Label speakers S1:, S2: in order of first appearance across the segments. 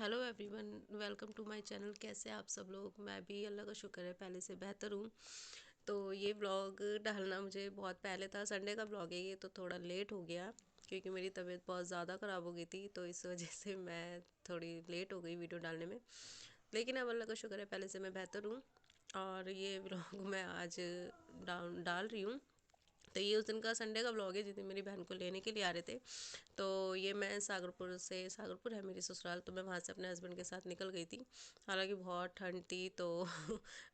S1: Hello everyone, welcome to my channel. कैसे हैं आप सब लोग? मैं भी अल्लाह का शुक्र है पहले से बेहतर हूँ। तो ये व्लॉग डालना मुझे बहुत पहले था, संडे का व्लॉग है ये, तो थोड़ा लेट हो गया क्योंकि मेरी तबीयत बहुत ज़्यादा ख़राब हो गई थी, तो इस वजह से मैं थोड़ी लेट हो गई वीडियो डालने में। लेकिन अब अल्लाह का शुक्र है पहले से मैं बेहतर हूँ और ये व्लॉग मैं आज डाल रही हूँ। तो ये उस दिन का संडे का व्लॉग है जिस दिन मेरी बहन को लेने के लिए आ रहे थे। तो ये मैं सागरपुर है मेरी ससुराल, तो मैं वहाँ से अपने हस्बैंड के साथ निकल गई थी। हालांकि बहुत ठंड थी तो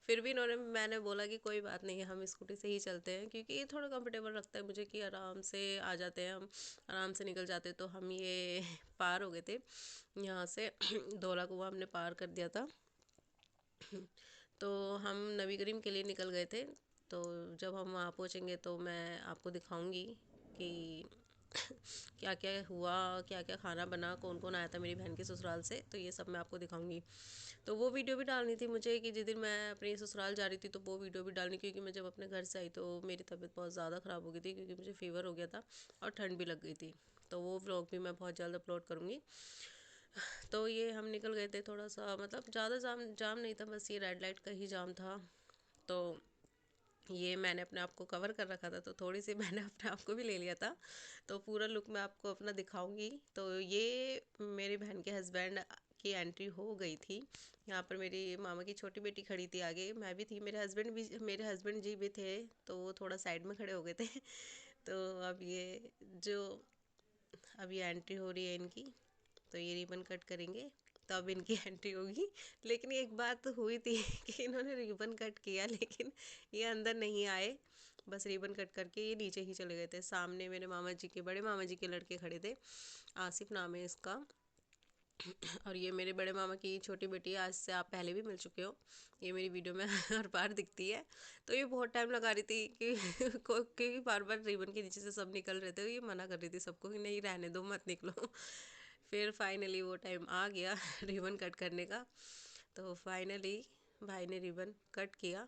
S1: फिर भी मैंने बोला कि कोई बात नहीं, हम स्कूटी से ही चलते हैं क्योंकि ये थोड़ा कंफर्टेबल लगता है मुझे कि आराम से आ जाते हैं हम, आराम से निकल जाते। तो हम ये पार हो गए थे यहाँ से धौला कुआं हमने पार कर दिया था। तो हम नबी करीम के लिए निकल गए थे। तो जब हम वहाँ पहुँचेंगे तो मैं आपको दिखाऊंगी कि क्या क्या हुआ, क्या क्या खाना बना, कौन कौन आया था मेरी बहन के ससुराल से, तो ये सब मैं आपको दिखाऊंगी। तो वो वीडियो भी डालनी थी मुझे कि जिस दिन मैं अपनी ससुराल जा रही थी तो वो वीडियो भी डालनी, क्योंकि मैं जब अपने घर से आई तो मेरी तबीयत बहुत ज़्यादा ख़राब हो गई थी क्योंकि मुझे फ़ीवर हो गया था और ठंड भी लग गई थी। तो वो व्लॉग भी मैं बहुत जल्द अपलोड करूँगी। तो ये हम निकल गए थे, थोड़ा सा मतलब ज़्यादा जाम जाम नहीं था, बस ये रेड लाइट का ही जाम था। तो ये मैंने अपने आप को कवर कर रखा था, तो थोड़ी सी मैंने अपने आप को भी ले लिया था। तो पूरा लुक मैं आपको अपना दिखाऊंगी। तो ये मेरी बहन के हस्बैंड की एंट्री हो गई थी। यहाँ पर मेरी मामा की छोटी बेटी खड़ी थी आगे, मैं भी थी, मेरे हस्बैंड जी भी थे, तो वो थोड़ा साइड में खड़े हो गए थे। तो अब ये जो अब ये एंट्री हो रही है इनकी, तो ये रिबन कट करेंगे तो अब इनकी एंट्री होगी। लेकिन एक बात हुई थी कि इन्होंने रिबन कट किया लेकिन ये अंदर नहीं आए, बस रिबन कट करके ये नीचे ही चले गए थे। सामने मेरे मामा जी के, बड़े मामा जी के लड़के खड़े थे, आसिफ नाम है इसका। और ये मेरे बड़े मामा की छोटी बेटी है, आज से आप पहले भी मिल चुके हो, ये मेरी वीडियो में हर बार दिखती है। तो ये बहुत टाइम लगा रही थी कि क्योंकि बार बार रिबन के नीचे से सब निकल रहे थे, ये मना कर रही थी सबको कि नहीं रहने दो, मत निकलो। फिर फाइनली वो टाइम आ गया रिबन कट करने का। तो फाइनली भाई ने रिबन कट किया।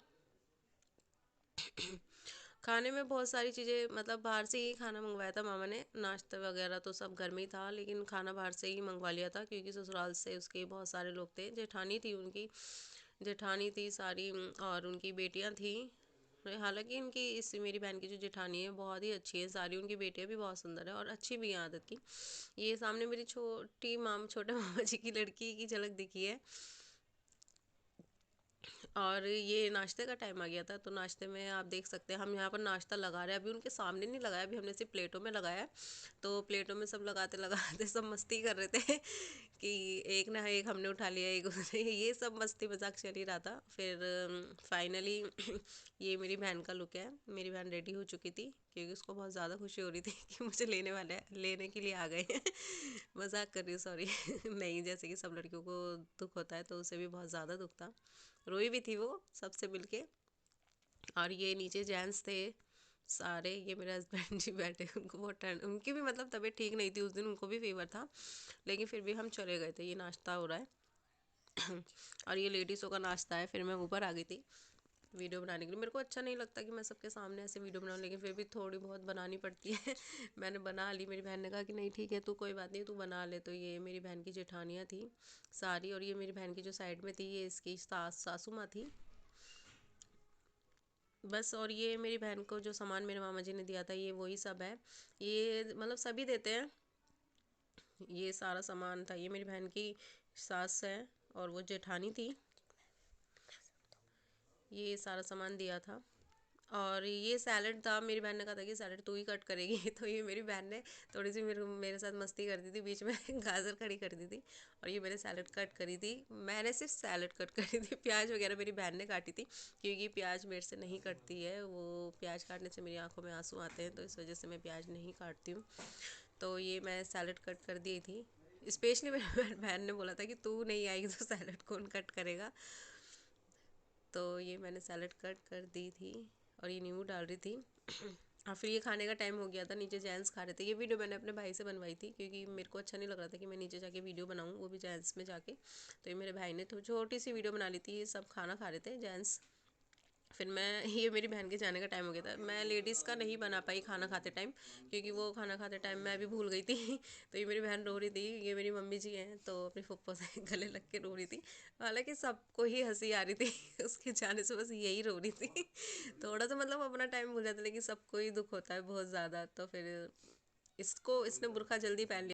S1: खाने में बहुत सारी चीज़ें, मतलब बाहर से ही खाना मंगवाया था मामा ने, नाश्ता वगैरह तो सब घर में ही था, लेकिन खाना बाहर से ही मंगवा लिया था क्योंकि ससुराल से उसके बहुत सारे लोग थे। जेठानी थी उनकी, जेठानी थी सारी, और उनकी बेटियां थी। हालांकि इनकी इस मेरी बहन की जो जेठानी है बहुत ही अच्छी है, सारी उनकी बेटियां भी बहुत सुंदर है और अच्छी भी हैं आदत की। ये सामने मेरी छोटे मामा जी की लड़की की झलक दिखी है। और ये नाश्ते का टाइम आ गया था, तो नाश्ते में आप देख सकते हैं हम यहाँ पर नाश्ता लगा रहे हैं। अभी उनके सामने नहीं लगाया, अभी हमने सिर्फ प्लेटों में लगाया है। तो प्लेटों में सब लगाते लगाते सब मस्ती कर रहे थे कि एक ना एक हमने उठा लिया, एक उसने, ये सब मस्ती मजाक चल ही रहा था। फिर फाइनली ये मेरी बहन का लुक है। मेरी बहन रेडी हो चुकी थी क्योंकि उसको बहुत ज़्यादा खुशी हो रही थी कि मुझे लेने के लिए आ गए हैं। मजाक कर रही हूँ, सॉरी। नहीं, जैसे कि सब लड़कियों को दुख होता है तो उसे भी बहुत ज़्यादा दुख था, रोई भी थी वो सबसे मिलके। और ये नीचे जेंट्स थे सारे, ये मेरे हस्बैंड जी बैठे, उनको बहुत ठंड, उनकी भी मतलब तबीयत ठीक नहीं थी उस दिन, उनको भी फीवर था, लेकिन फिर भी हम चले गए थे। ये नाश्ता हो रहा है और ये लेडीज़ों का नाश्ता है। फिर मैं ऊपर आ गई थी वीडियो बनाने के लिए। मेरे को अच्छा नहीं लगता कि मैं सबके सामने ऐसे वीडियो बनाऊँ, लेकिन फिर भी थोड़ी बहुत बनानी पड़ती है। मैंने बना ली, मेरी बहन ने कहा कि नहीं ठीक है तू, कोई बात नहीं तू बना ले। तो ये मेरी बहन की जेठानियाँ थी सारी, और ये मेरी बहन की जो साइड में थी ये इसकी सासू माँ थी बस। और ये मेरी बहन को जो सामान मेरे मामा जी ने दिया था ये वही सब है, ये मतलब सभी देते हैं। ये सारा सामान था, ये मेरी बहन की सास है और वो जेठानी थी, ये सारा सामान दिया था। और ये सैलड था, मेरी बहन ने कहा था कि सैलड तू ही कट करेगी। तो ये मेरी बहन ने थोड़ी सी मेरे साथ मस्ती कर दी थी, बीच में गाजर खड़ी कर दी थी और ये मैंने सैलड कट करी थी। मैंने सिर्फ सैलड कट करी थी, प्याज वगैरह मेरी बहन ने काटी थी क्योंकि प्याज मेरे से नहीं कटती है, वो प्याज काटने से मेरी आंखों में आंसू आते हैं, तो इस वजह से मैं प्याज नहीं काटती हूँ। तो ये मैं सैलड कट कर दी थी। स्पेशली मेरी बहन ने बोला था कि तू नहीं आएगी तो सैलड कौन कट करेगा। तो ये मैंने सैलड कट कर दी थी और ये नींबू डाल रही थी। और फिर ये खाने का टाइम हो गया था, नीचे जेंट्स खा रहे थे। ये वीडियो मैंने अपने भाई से बनवाई थी क्योंकि मेरे को अच्छा नहीं लग रहा था कि मैं नीचे जाके वीडियो बनाऊँ, वो भी जेंट्स में जाके। तो ये मेरे भाई ने तो छोटी सी वीडियो बना ली थी, ये सब खाना खा रहे थे जेंट्स। फिर मैं ये मेरी बहन के जाने का टाइम हो गया था, मैं लेडीज़ का नहीं बना पाई खाना खाते टाइम, क्योंकि वो खाना खाते टाइम मैं भी भूल गई थी। तो ये मेरी बहन रो रही थी, ये मेरी मम्मी जी हैं तो अपनी फुप्पो से गले लग के रो रही थी। हालांकि सबको ही हंसी आ रही थी उसके जाने से, बस यही रो रही थी। थोड़ा सा मतलब अपना टाइम भूल जाता है, लेकिन सबको ही दुख होता है बहुत ज़्यादा। तो फिर इसको इसने बुर्खा जल्दी पहन लिया